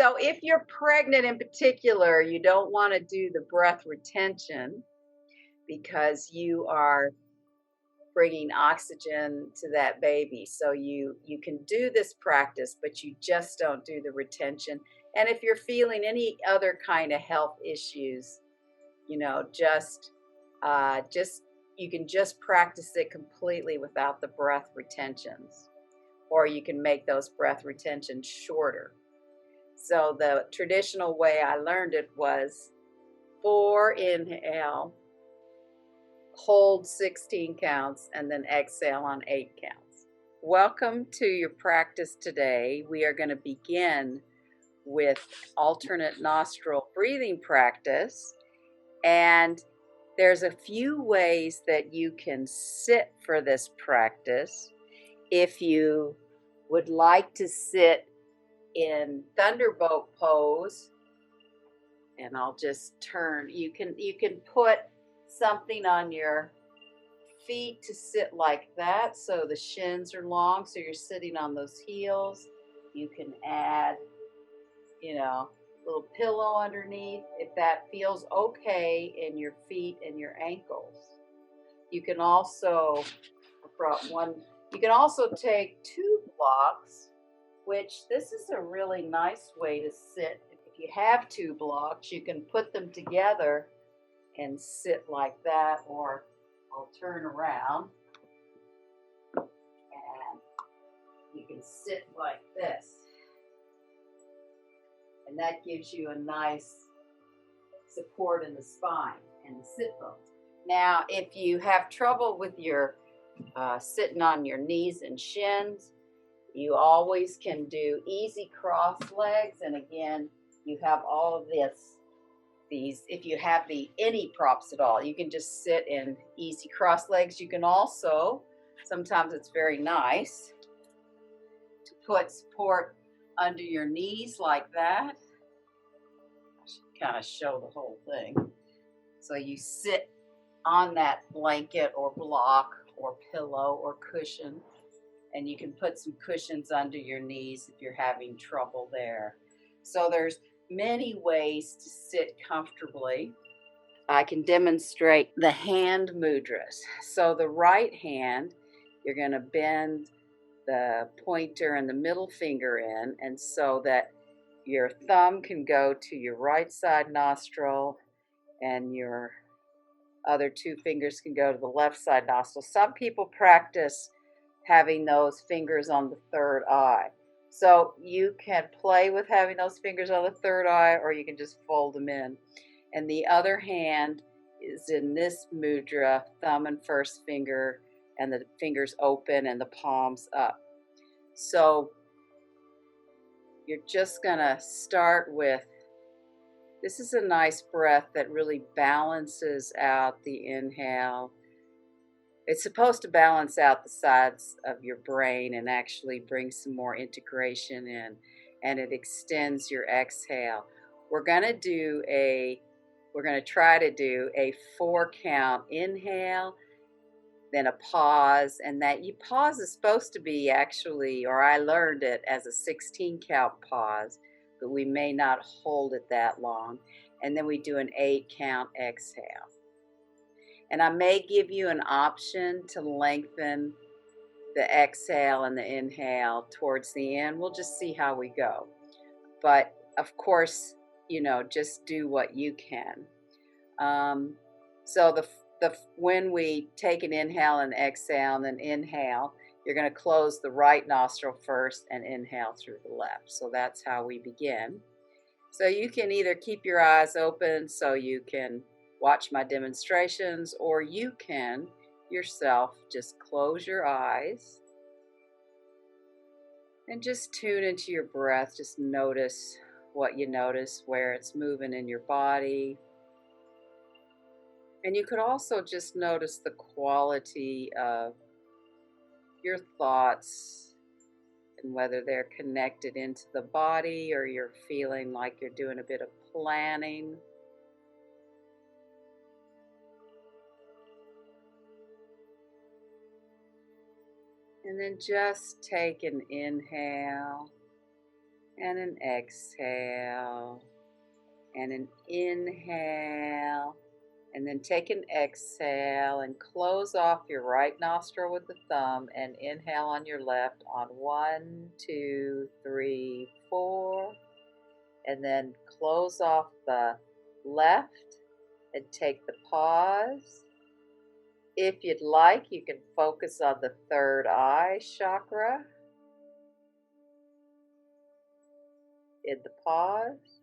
So if you're pregnant in particular, you don't want to do the breath retention because you are bringing oxygen to that baby. So you can do this practice, but you just don't do the retention. And if you're feeling any other kind of health issues, just you can just practice it completely without the breath retentions, or you can make those breath retentions shorter. So the traditional way I learned it was 4 inhale, hold 16 counts, and then exhale on 8 counts. Welcome to your practice today. We are going to begin with alternate nostril breathing practice. And there's a few ways that you can sit for this practice. If you would like to sit in thunderbolt pose, and I'll just turn, you can put something on your feet to sit like that so the shins are long, so you're sitting on those heels. You can add, a little pillow underneath if that feels okay in your feet and your ankles. You can also take 2 blocks, which this is a really nice way to sit. If you have 2 blocks, you can put them together and sit like that, or I'll turn around and you can sit like this. And that gives you a nice support in the spine and the sit bones. Now, if you have trouble with your sitting on your knees and shins, you always can do easy cross legs. And again, you have all of these, if you have any props at all, you can just sit in easy cross legs. You can also, sometimes it's very nice to put support under your knees like that. I should kind of show the whole thing. So you sit on that blanket or block or pillow or cushion, and you can put some cushions under your knees if you're having trouble there. So there's many ways to sit comfortably. I can demonstrate the hand mudras. So the right hand, you're going to bend the pointer and the middle finger in, and so that your thumb can go to your right side nostril and your other 2 fingers can go to the left side nostril. Some people practice having those fingers on the third eye. So you can play with having those fingers on the third eye, or you can just fold them in. And the other hand is in this mudra, thumb and first finger, and the fingers open and the palms up. So you're just going to start with, this is a nice breath that really balances out the inhale. It's supposed to balance out the sides of your brain and actually bring some more integration in, and it extends your exhale. We're going to try to do a 4 count inhale, then a pause, and that pause is supposed to be actually, or I learned it as a 16 count pause, but we may not hold it that long. And then we do an 8 count exhale. And I may give you an option to lengthen the exhale and the inhale towards the end. We'll just see how we go. But of course, just do what you can. So when we take an inhale and exhale and then inhale, you're going to close the right nostril first and inhale through the left. So that's how we begin. So you can either keep your eyes open so you can watch my demonstrations, or you can yourself just close your eyes and just tune into your breath. Just notice what you notice, where it's moving in your body. And you could also just notice the quality of your thoughts and whether they're connected into the body or you're feeling like you're doing a bit of planning. And then just take an inhale and an exhale, and an inhale, and then take an exhale and close off your right nostril with the thumb and inhale on your left on 1, 2, 3, 4, and then close off the left and take the pause. If you'd like, you can focus on the third eye chakra in the pause.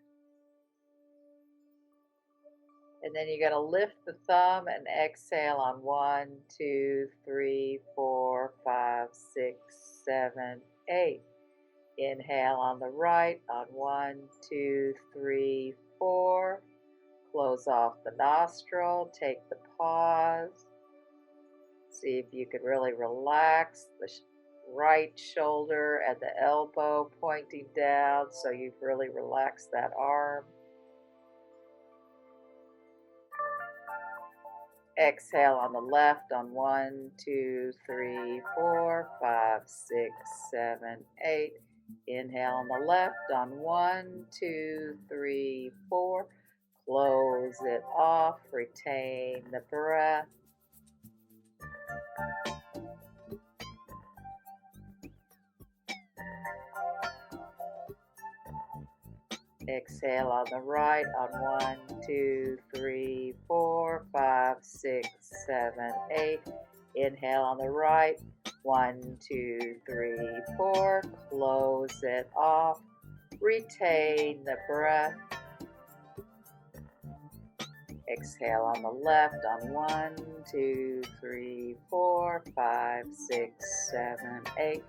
And then you're going to lift the thumb and exhale on 1, 2, 3, 4, 5, 6, 7, 8. Inhale on the right on 1, 2, 3, 4. Close off the nostril, take the pause. See if you can really relax the right shoulder and the elbow pointing down so you've really relaxed that arm. Exhale on the left on 1, 2, 3, 4, 5, 6, 7, 8. Inhale on the left on 1, 2, 3, 4. Close it off, retain the breath. Exhale on the right on 1, 2, 3, 4, 5, 6, 7, 8. Inhale on the right, 1, 2, 3, 4. Close it off, retain the breath. Exhale on the left on 1, 2, 3, 4, 5, 6, 7, 8.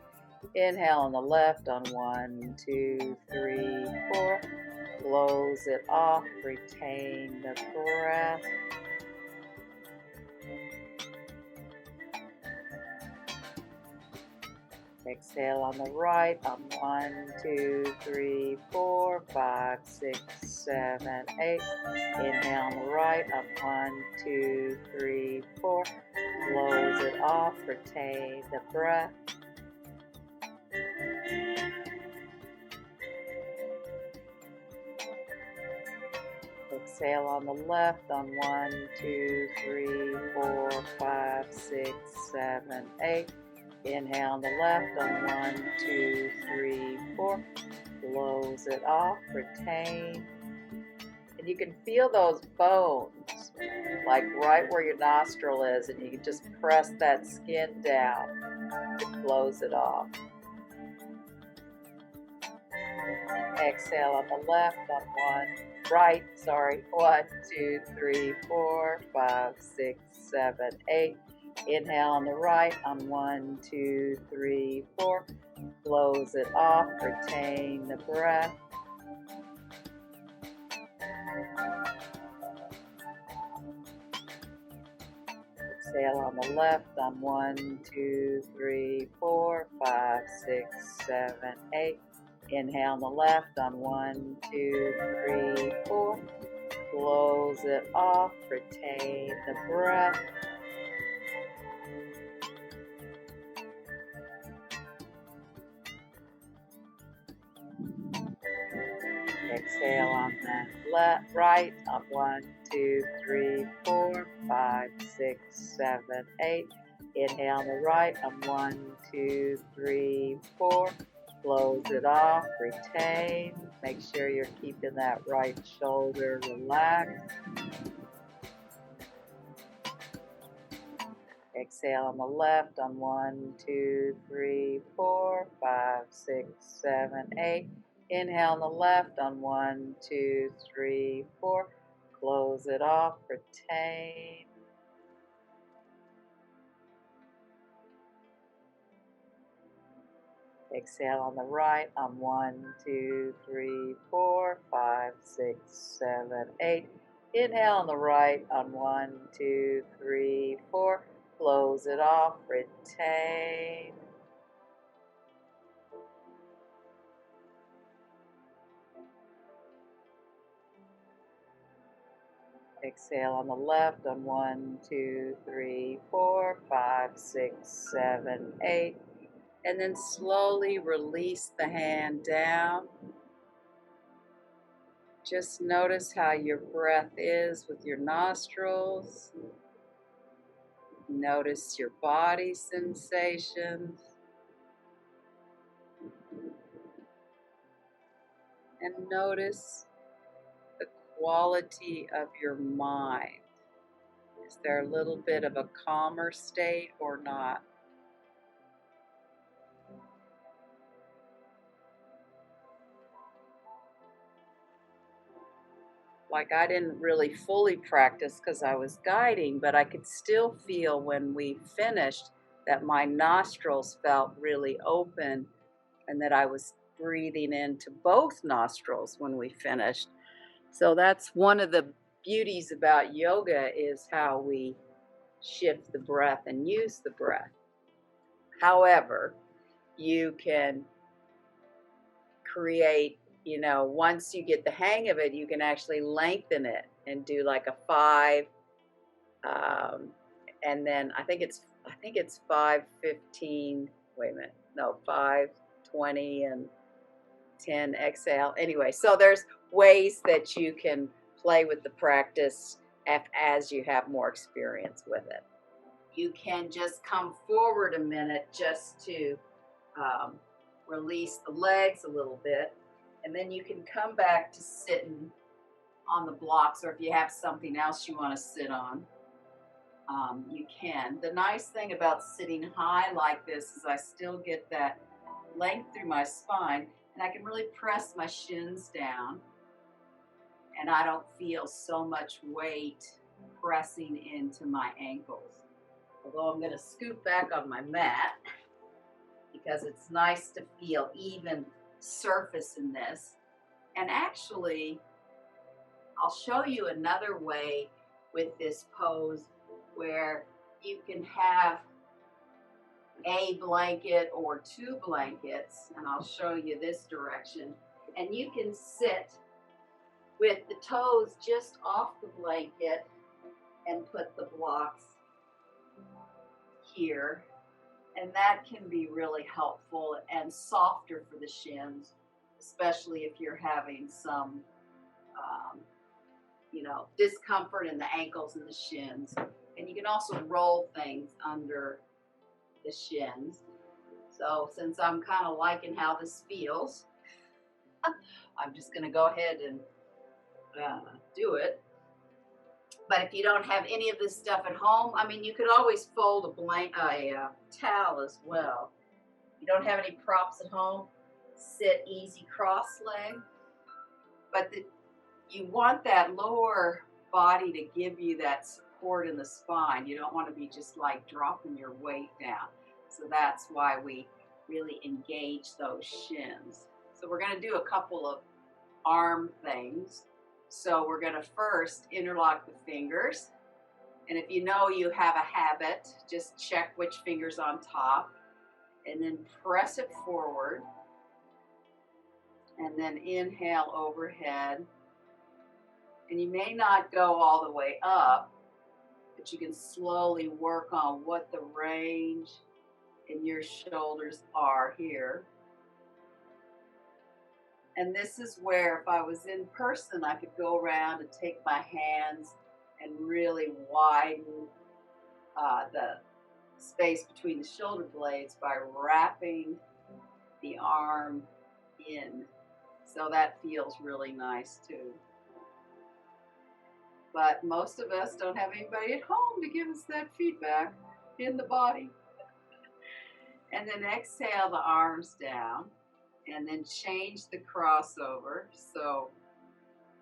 Inhale on the left on 1, 2, 3, 4. Close it off, retain the breath. Exhale on the right on 1, 2, 3, 4, 5, 6, 7, 8. Inhale on the right on 1, 2, 3, 4. Close it off, retain the breath. Exhale on the left on 1, 2, 3, 4, 5, 6, 7, 8. Inhale on the left on 1, 2, 3, 4. Close it off, retain. And you can feel those bones, like right where your nostril is, and you can just press that skin down to close it off. Exhale on the left on 1, 2, 3, 4, 5, 6, 7, 8. Inhale on the right on 1, 2, 3, 4. Close it off, retain the breath. Exhale on the left on 1, 2, 3, 4, 5, 6, 7, 8. Inhale on the left on 1, 2, 3, 4. Close it off, retain the breath. Exhale on the left, right on 1, 2, 3, 4, 5, 6, 7, 8. Inhale on the right on 1, 2, 3, 4. Close it off, retain. Make sure you're keeping that right shoulder relaxed. Exhale on the left on 1, 2, 3, 4, 5, 6, 7, 8. Inhale on the left on 1, 2, 3, 4. Close it off, retain. Exhale on the right on 1, 2, 3, 4, 5, 6, 7, 8. Inhale on the right on 1, 2, 3, 4. Close it off, retain. Exhale on the left on 1, 2, 3, 4, 5, 6, 7, 8. And then slowly release the hand down Just notice how your breath is with your nostrils. Notice your body sensations. And notice the quality of your mind. Is there a little bit of a calmer state or not? Like, I didn't really fully practice because I was guiding, but I could still feel when we finished that my nostrils felt really open and that I was breathing into both nostrils when we finished. So that's one of the beauties about yoga, is how we shift the breath and use the breath. However, you can create, once you get the hang of it, you can actually lengthen it and do like a 5, and then I think it's 5:15. Wait a minute, no, 5:20 and 10 exhale. Anyway, so there's ways that you can play with the practice as you have more experience with it. You can just come forward a minute just to um, release the legs a little bit, and then you can come back to sitting on the blocks, or if you have something else you want to sit on, you can. The nice thing about sitting high like this is I still get that length through my spine, and I can really press my shins down, and I don't feel so much weight pressing into my ankles. Although I'm going to scoot back on my mat because it's nice to feel even surface in this. And actually, I'll show you another way with this pose where you can have a blanket or 2 blankets, and I'll show you this direction. And you can sit with the toes just off the blanket and put the blocks here. And that can be really helpful and softer for the shins, especially if you're having some, discomfort in the ankles and the shins. And you can also roll things under the shins. So since I'm kind of liking how this feels, I'm just going to go ahead and do it. But if you don't have any of this stuff at home, I mean, you could always fold a towel as well. If you don't have any props at home, sit easy cross-legged. But you want that lower body to give you that support in the spine. You don't want to be just like dropping your weight down. So that's why we really engage those shins. So we're going to do a couple of arm things. So we're going to first interlock the fingers. And if you know you have a habit, just check which finger's on top. And then press it forward. And then inhale overhead. And you may not go all the way up, but you can slowly work on what the range in your shoulders are here. And this is where, if I was in person, I could go around and take my hands and really widen the space between the shoulder blades by wrapping the arm in. So that feels really nice too. But most of us don't have anybody at home to give us that feedback in the body. And then exhale the arms down. And then change the crossover. So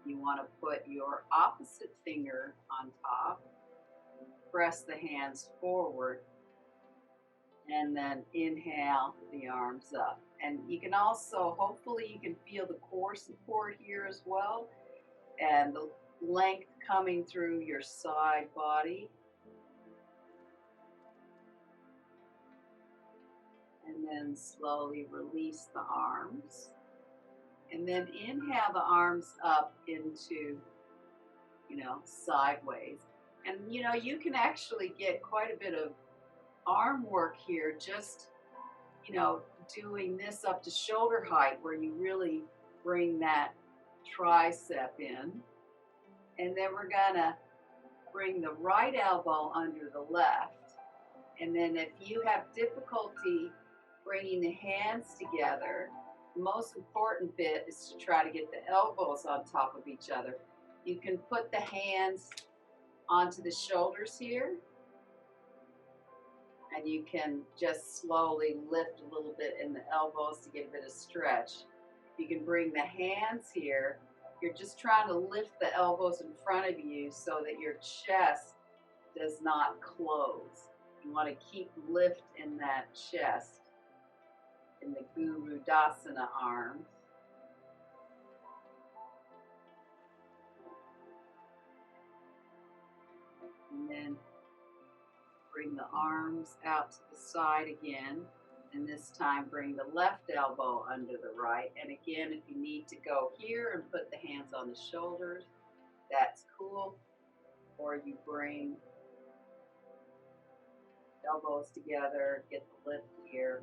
you want to put your opposite finger on top, press the hands forward, and then inhale the arms up. And you can also, hopefully you can feel the core support here as well, and the length coming through your side body. And then slowly release the arms. And then inhale the arms up into, sideways. And, you can actually get quite a bit of arm work here, just, doing this up to shoulder height, where you really bring that tricep in. And then we're gonna bring the right elbow under the left. And then if you have difficulty bringing the hands together, the most important bit is to try to get the elbows on top of each other. You can put the hands onto the shoulders here, and you can just slowly lift a little bit in the elbows to get a bit of stretch. You can bring the hands here. You're just trying to lift the elbows in front of you so that your chest does not close. You want to keep lift in that chest in the Guru Dasana arms. And then bring the arms out to the side again. And this time bring the left elbow under the right. And again, if you need to go here and put the hands on the shoulders, that's cool. Or you bring elbows together, get the lift here.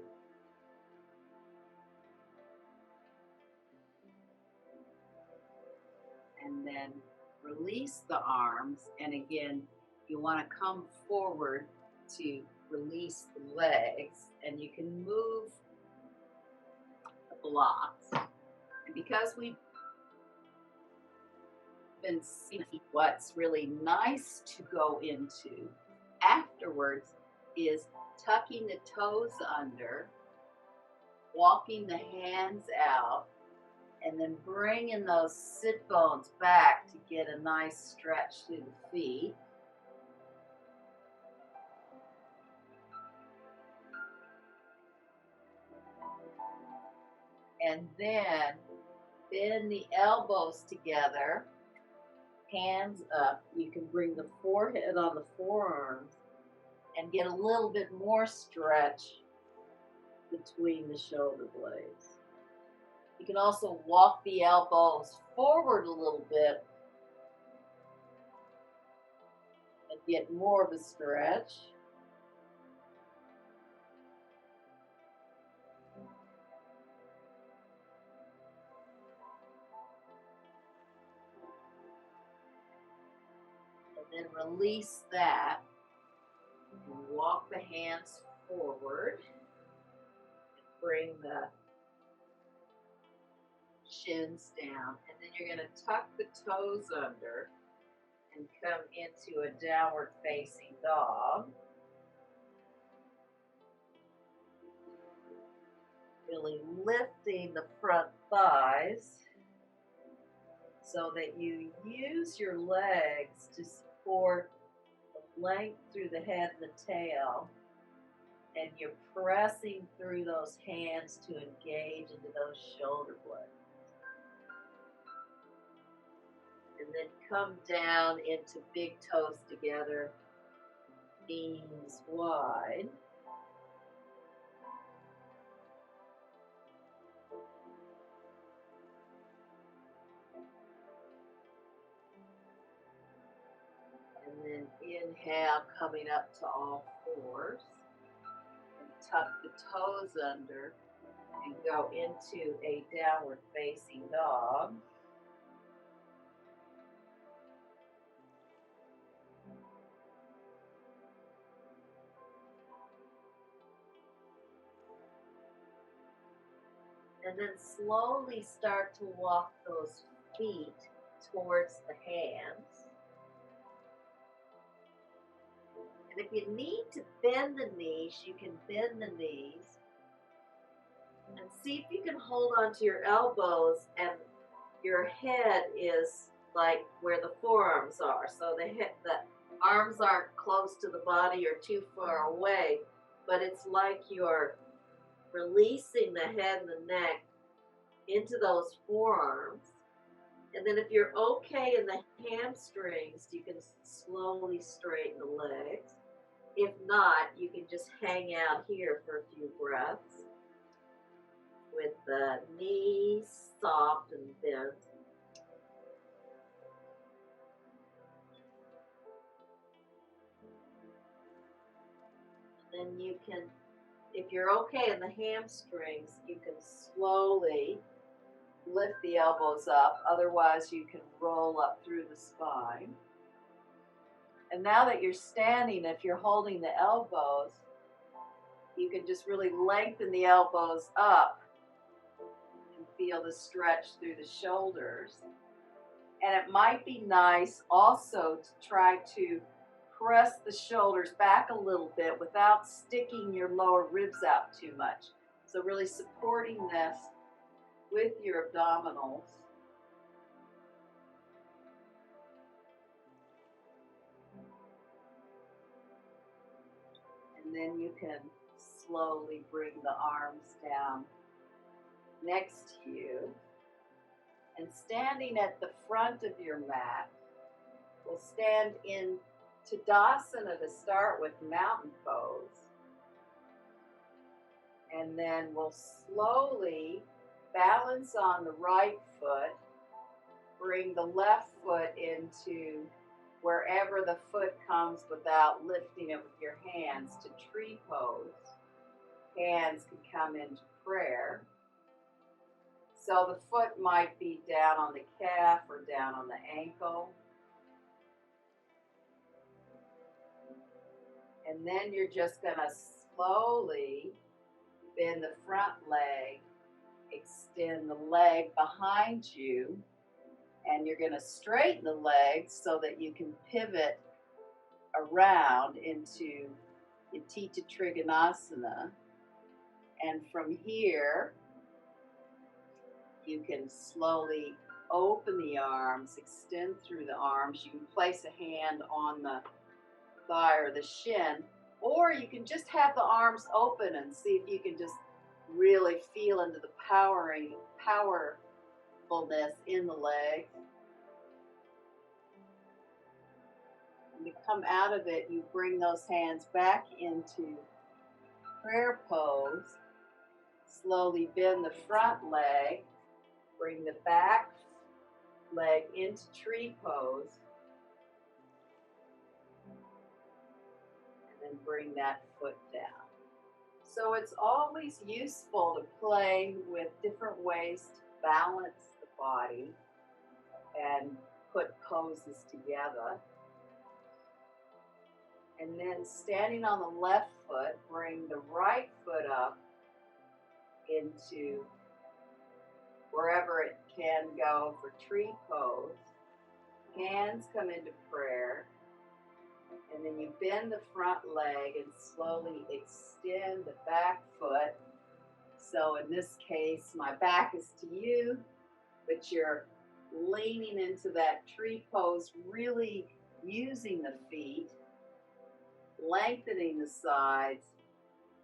And then release the arms. And again, you want to come forward to release the legs. And you can move the blocks. And because we've been seeing what's really nice to go into afterwards is tucking the toes under, walking the hands out, and then bringing those sit bones back to get a nice stretch through the feet. And then bend the elbows together, hands up. You can bring the forehead on the forearms and get a little bit more stretch between the shoulder blades. You can also walk the elbows forward a little bit and get more of a stretch. And then release that. And walk the hands forward. Bring the shins down. And then you're going to tuck the toes under and come into a downward facing dog. Really lifting the front thighs so that you use your legs to support the length through the head and the tail, and you're pressing through those hands to engage into those shoulder blades. And then come down into big toes together, knees wide. And then inhale, coming up to all fours. And tuck the toes under and go into a downward facing dog. And then slowly start to walk those feet towards the hands. And if you need to bend the knees, you can bend the knees. And see if you can hold on to your elbows and your head is like where the forearms are. So the arms aren't close to the body or too far away, but it's like you're releasing the head and the neck into those forearms. And then if you're okay in the hamstrings, you can slowly straighten the legs. If not, you can just hang out here for a few breaths with the knees soft and bent. Then you can, if you're okay in the hamstrings, you can slowly lift the elbows up. Otherwise, you can roll up through the spine. And now that you're standing, if you're holding the elbows, you can just really lengthen the elbows up and feel the stretch through the shoulders. And it might be nice also to try to press the shoulders back a little bit without sticking your lower ribs out too much. So really supporting this with your abdominals. And then you can slowly bring the arms down next to you. And standing at the front of your mat, we'll stand in Tadasana to start with, mountain pose. And then we'll slowly balance on the right foot, bring the left foot into wherever the foot comes without lifting it with your hands to tree pose. Hands can come into prayer. So the foot might be down on the calf or down on the ankle. And then you're just going to slowly bend the front leg, extend the leg behind you, and you're going to straighten the legs so that you can pivot around into Yatita Trikonasana. And from here, you can slowly open the arms, extend through the arms. You can place a hand on the thigh or the shin, or you can just have the arms open and see if you can just really feel into the powerfulness in the legs. When you come out of it, you bring those hands back into prayer pose. Slowly bend the front leg, bring the back leg into tree pose, and then bring that foot down. So it's always useful to play with different ways to balance the body and put poses together. And then standing on the left foot, bring the right foot up into wherever it can go for tree pose. Hands come into prayer. And then you bend the front leg and slowly extend the back foot. So in this case, my back is to you, but you're leaning into that tree pose, really using the feet, lengthening the sides,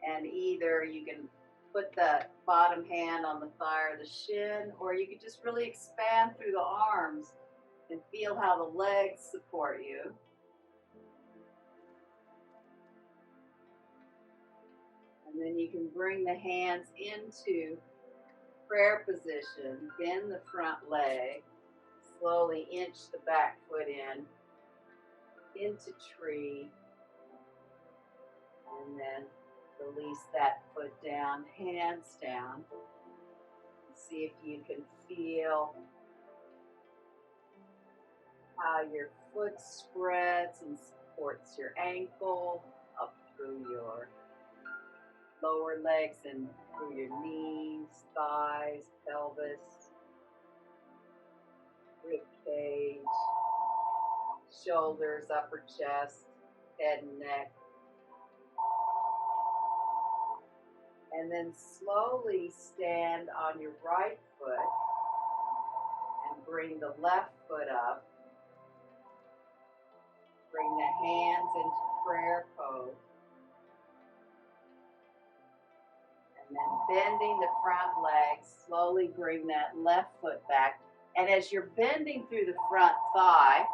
and either you can put the bottom hand on the thigh or the shin, or you can just really expand through the arms and feel how the legs support you. And then you can bring the hands into prayer position, bend the front leg, slowly inch the back foot into tree, and then release that foot down, hands down. See if you can feel how your foot spreads and supports your ankle up through your lower legs and through your knees, thighs, pelvis, rib cage, shoulders, upper chest, head and neck. And then slowly stand on your right foot and bring the left foot up. Bring the hands into prayer pose. And then bending the front leg, slowly bring that left foot back. And as you're bending through the front thigh,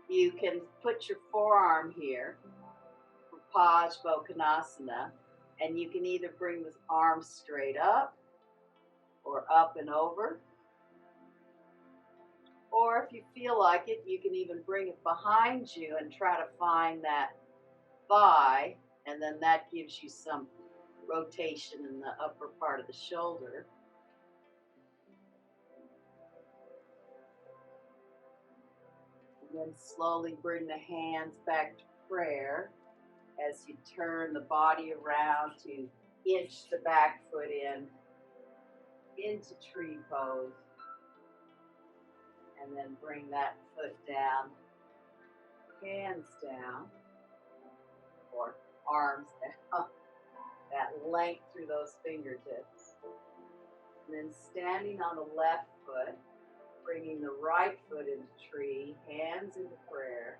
you can put your forearm here for Pajbakonasana. And you can either bring the arms straight up or up and over. Or if you feel like it, you can even bring it behind you and try to find that thigh. And then that gives you some rotation in the upper part of the shoulder. And then slowly bring the hands back to prayer as you turn the body around to inch the back foot into tree pose. And then bring that foot down, hands down, or arms down, that length through those fingertips. And then standing on the left foot, bringing the right foot into tree, hands into prayer,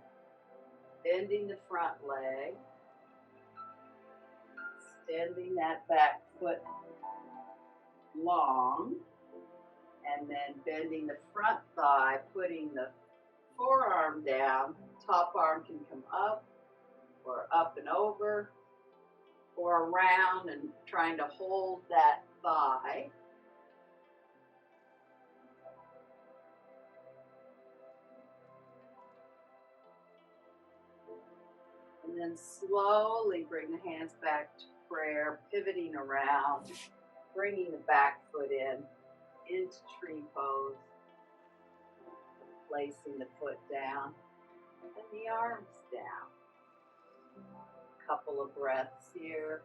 bending the front leg, extending that back foot long, and then bending the front thigh, putting the forearm down. Top arm can come up or up and over or around, and trying to hold that thigh. And then slowly bring the hands back to prayer, pivoting around, bringing the back foot into tree pose, placing the foot down and the arms down. A couple of breaths here.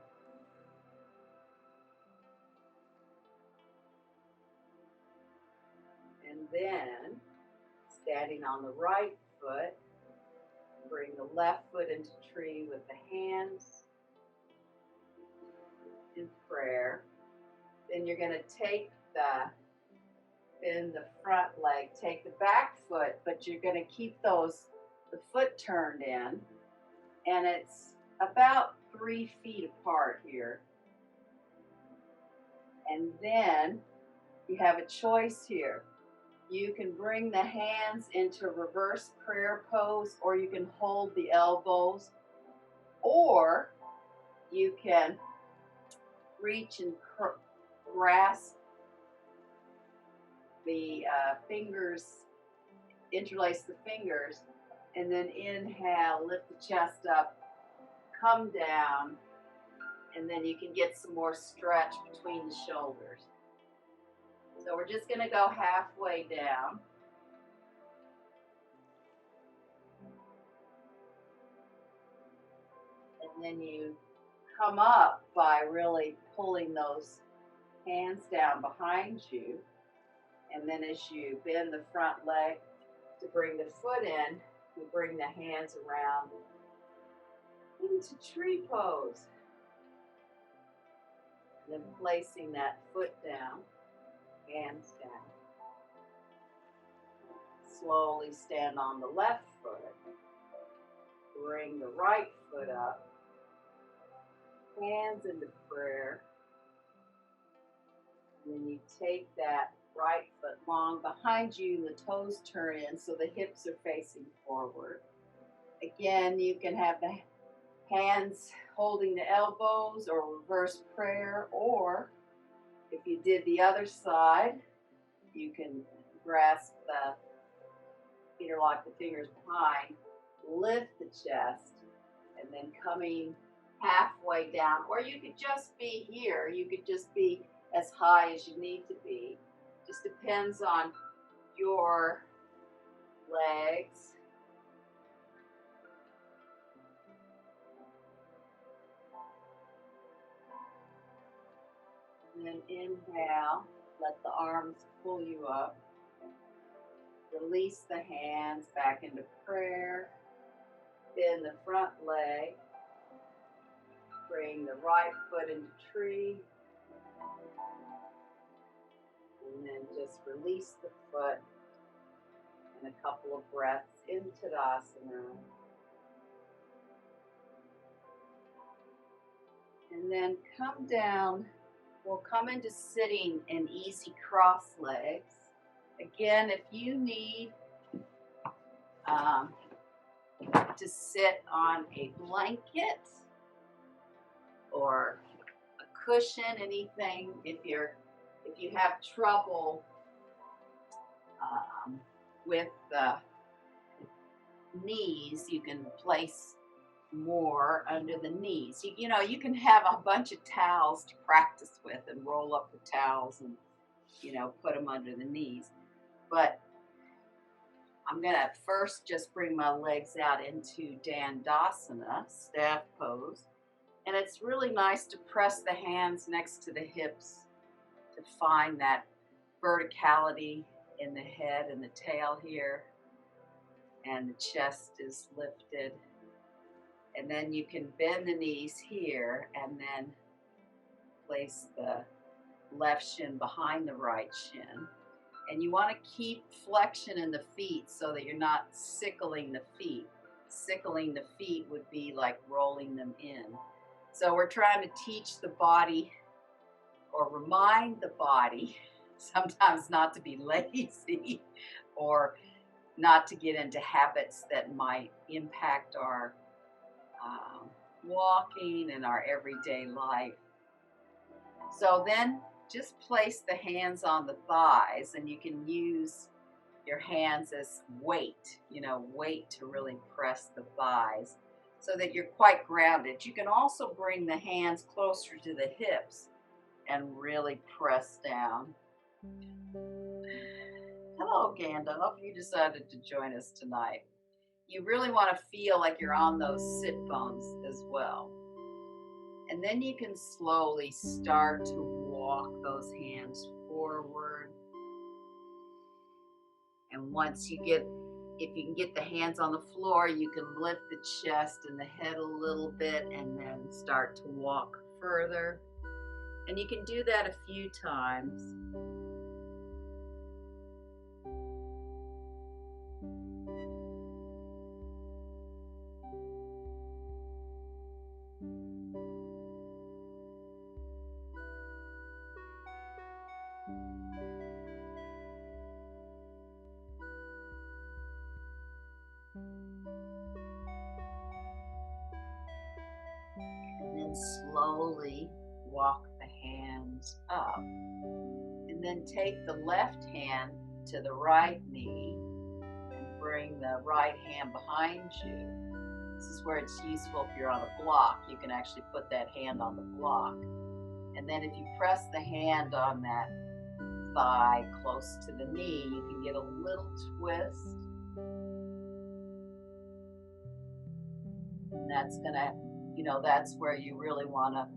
And then, standing on the right foot, bring the left foot into tree with the hands in prayer. Then you're going to bend the front leg, take the back foot, but you're going to keep the foot turned in, and it's about 3 feet apart here. And then you have a choice here. You can bring the hands into reverse prayer pose, or you can hold the elbows, or you can reach and grasp the fingers, interlace the fingers, and then inhale, lift the chest up, come down, and then you can get some more stretch between the shoulders. So we're just going to go halfway down. And then you come up by really pulling those hands down behind you. And then as you bend the front leg to bring the foot in, you bring the hands around into tree pose. And then placing that foot down, hands down. Slowly stand on the left foot. Bring the right foot up. Hands into prayer. And then you take that right foot long behind you, the toes turn in so the hips are facing forward. Again, you can have the hands holding the elbows or reverse prayer, or if you did the other side, you can grasp interlock the fingers behind, lift the chest, and then coming halfway down. Or you could just be here. You could just be as high as you need to be. Just depends on your legs. And then inhale, let the arms pull you up. Release the hands back into prayer. Bend the front leg. Bring the right foot into tree. And then just release the foot. And a couple of breaths into Tadasana. And then come down. We'll come into sitting in easy cross legs. Again, if you need to sit on a blanket or a cushion, anything, if you have trouble with the knees, you can place more under the knees. You can have a bunch of towels to practice with and roll up the towels and put them under the knees. But I'm going to first just bring my legs out into Dandasana, staff pose. And it's really nice to press the hands next to the hips to find that verticality in the head and the tail here. And the chest is lifted. And then you can bend the knees here and then place the left shin behind the right shin. And you want to keep flexion in the feet so that you're not sickling the feet. Sickling the feet would be like rolling them in. So we're trying to teach the body or remind the body sometimes not to be lazy or not to get into habits that might impact our walking and our everyday life. So then just place the hands on the thighs, and you can use your hands as weight, weight to really press the thighs so that you're quite grounded. You can also bring the hands closer to the hips and really press down. Hello, Gandalf. You decided to join us tonight. You really want to feel like you're on those sit bones as well. And then you can slowly start to walk those hands forward. And once you get, if you can get the hands on the floor, you can lift the chest and the head a little bit and then start to walk further. And you can do that a few times. And then slowly walk the hands up. And then take the left hand to the right knee and bring the right hand behind you. This is where it's useful if you're on a block. You can actually put that hand on the block. And then if you press the hand on that thigh close to the knee, you can get a little twist. And that's gonna, that's where you really wanna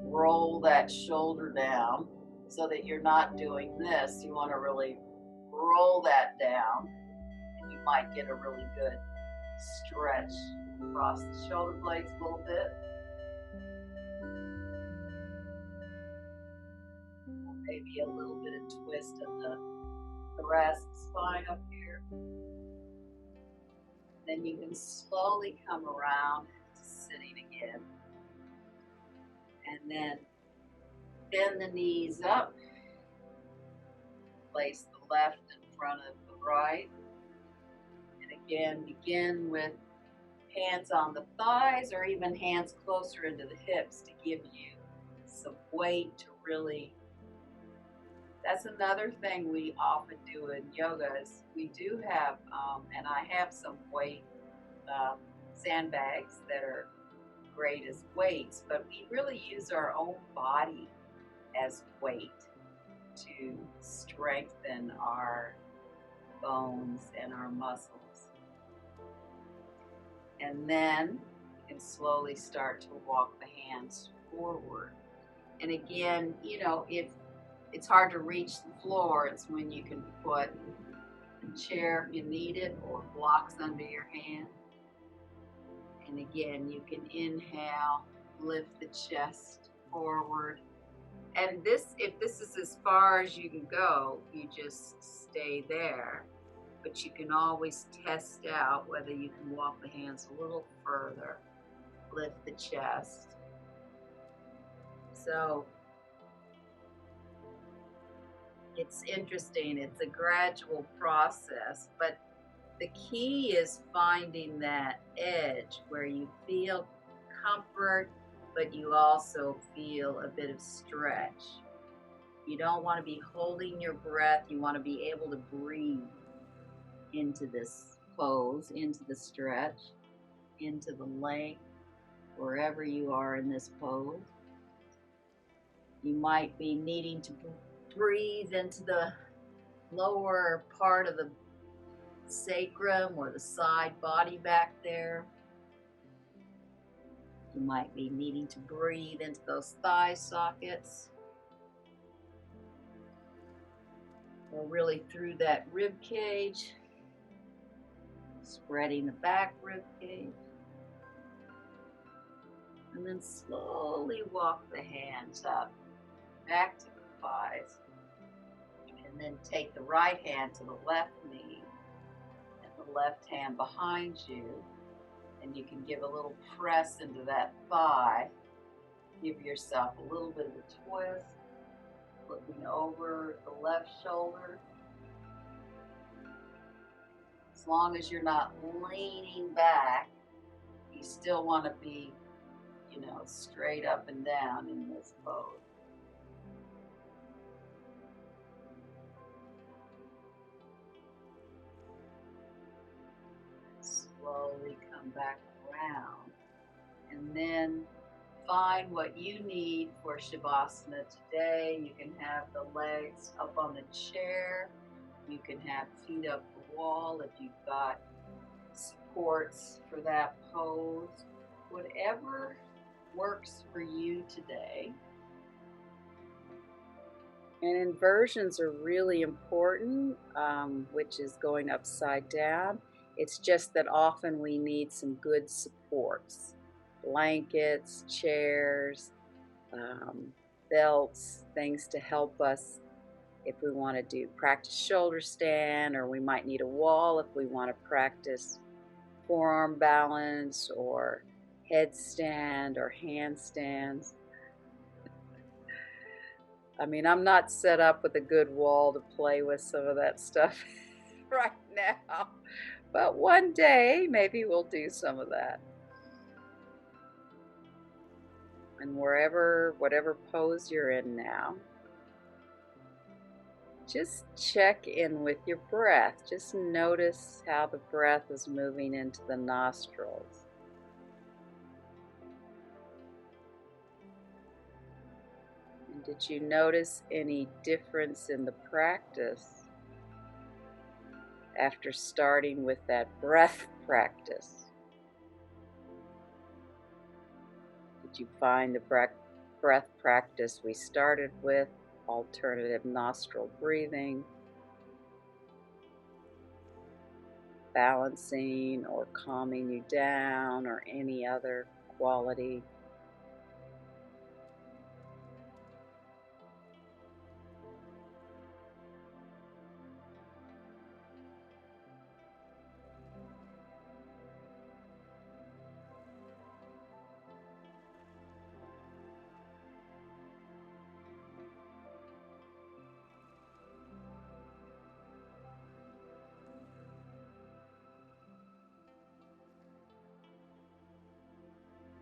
roll that shoulder down so that you're not doing this. You wanna really roll that down, and you might get a really good stretch across the shoulder blades a little bit. Maybe a little bit of twist in the thoracic spine up here. Then you can slowly come around to sitting again. And then bend the knees up. Place the left in front of the right. And again, begin with hands on the thighs or even hands closer into the hips to give you some weight to really. That's another thing we often do in yoga is we do have, and I have some weight sandbags that are great as weights, but we really use our own body as weight to strengthen our bones and our muscles. And then you can slowly start to walk the hands forward. And again, if it's hard to reach the floor, it's when you can put a chair if you need it or blocks under your hand. And again, you can inhale, lift the chest forward. And if this is as far as you can go, you just stay there. But you can always test out whether you can walk the hands a little further, lift the chest. So it's interesting. It's a gradual process, but the key is finding that edge where you feel comfort, but you also feel a bit of stretch. You don't want to be holding your breath. You want to be able to breathe into this pose, into the stretch, into the length, wherever you are in this pose. You might be needing to breathe into the lower part of the sacrum or the side body back there. You might be needing to breathe into those thigh sockets, or really through that rib cage, spreading the back rib cage. And then slowly walk the hands up, back to the thighs. And then take the right hand to the left knee and the left hand behind you. And you can give a little press into that thigh. Give yourself a little bit of a twist. Flipping over the left shoulder. As long as you're not leaning back, you still want to be, straight up and down in this pose. Slowly come back around. And then find what you need for Shavasana today. You can have the legs up on the chair. You can have feet up the wall if you've got supports for that pose. Whatever works for you today. And inversions are really important, which is going upside down. It's just that often we need some good supports. Blankets, chairs, belts, things to help us if we want to practice shoulder stand, or we might need a wall if we want to practice forearm balance or headstand or handstands. I mean, I'm not set up with a good wall to play with some of that stuff right now, but one day maybe we'll do some of that. And whatever pose you're in now, just check in with your breath. Just notice how the breath is moving into the nostrils. And did you notice any difference in the practice after starting with that breath practice? Did you find the breath practice we started with, alternative nostril breathing, balancing or calming you down, or any other quality?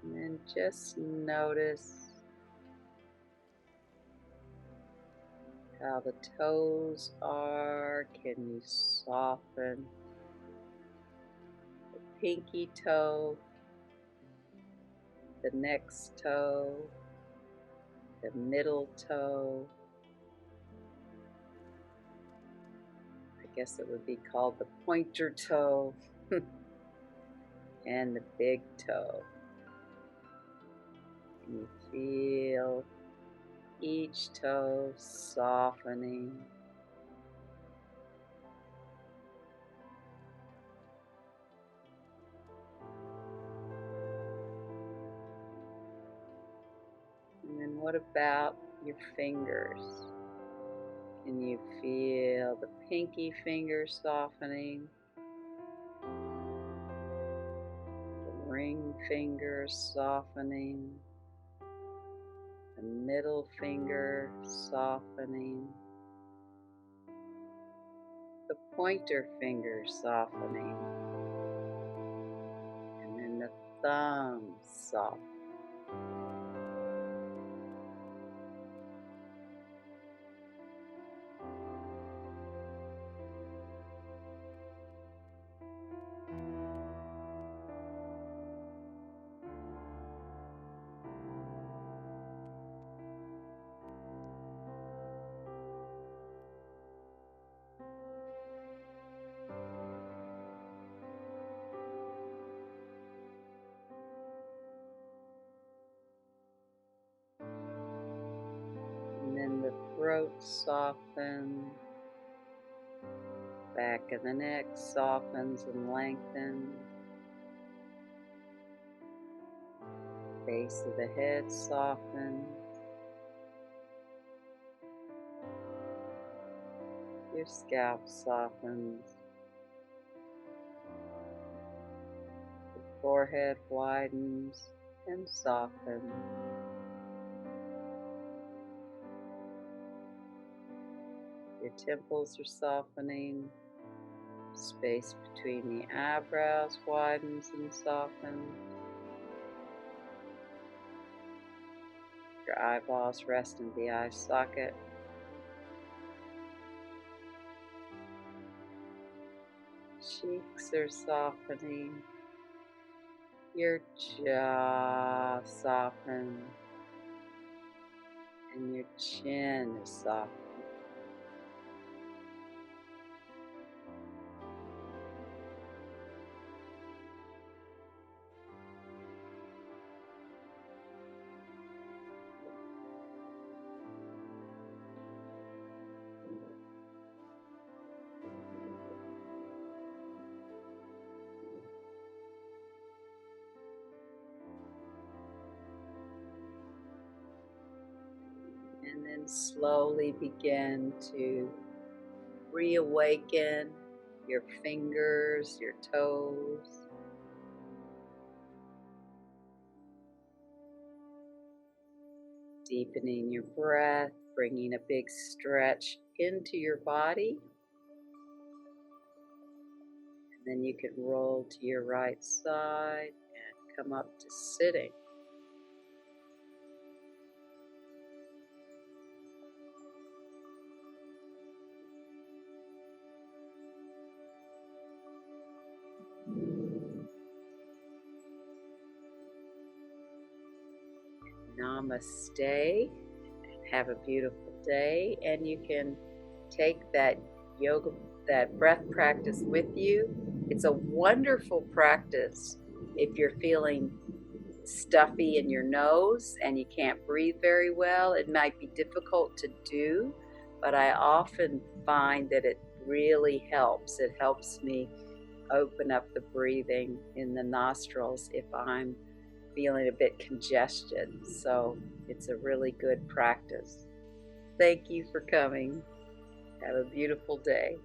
And then just notice how the toes are. Can you soften the pinky toe, the next toe, the middle toe? I guess it would be called the pointer toe, and the big toe. You feel each toe softening. And then what about your fingers? Can you feel the pinky finger softening? The ring finger softening? The middle finger softening, the pointer finger softening, and then the thumb softening. throat soften. Back of the neck softens and lengthens. Base of the head softens. Your scalp softens. The forehead widens and softens. Your temples are softening. Space between the eyebrows widens and softens. Your eyeballs rest in the eye socket. Cheeks are softening. Your jaw softens. And your chin is softening. And then slowly begin to reawaken your fingers, your toes. Deepening your breath, bringing a big stretch into your body. And then you can roll to your right side and come up to sitting. Namaste. Have a beautiful day, and you can take that yoga, that breath practice with you. It's a wonderful practice if you're feeling stuffy in your nose and you can't breathe very well. It might be difficult to do, but I often find that it really helps. It helps me open up the breathing in the nostrils if I'm feeling a bit congested. So it's a really good practice. Thank you for coming. Have a beautiful day.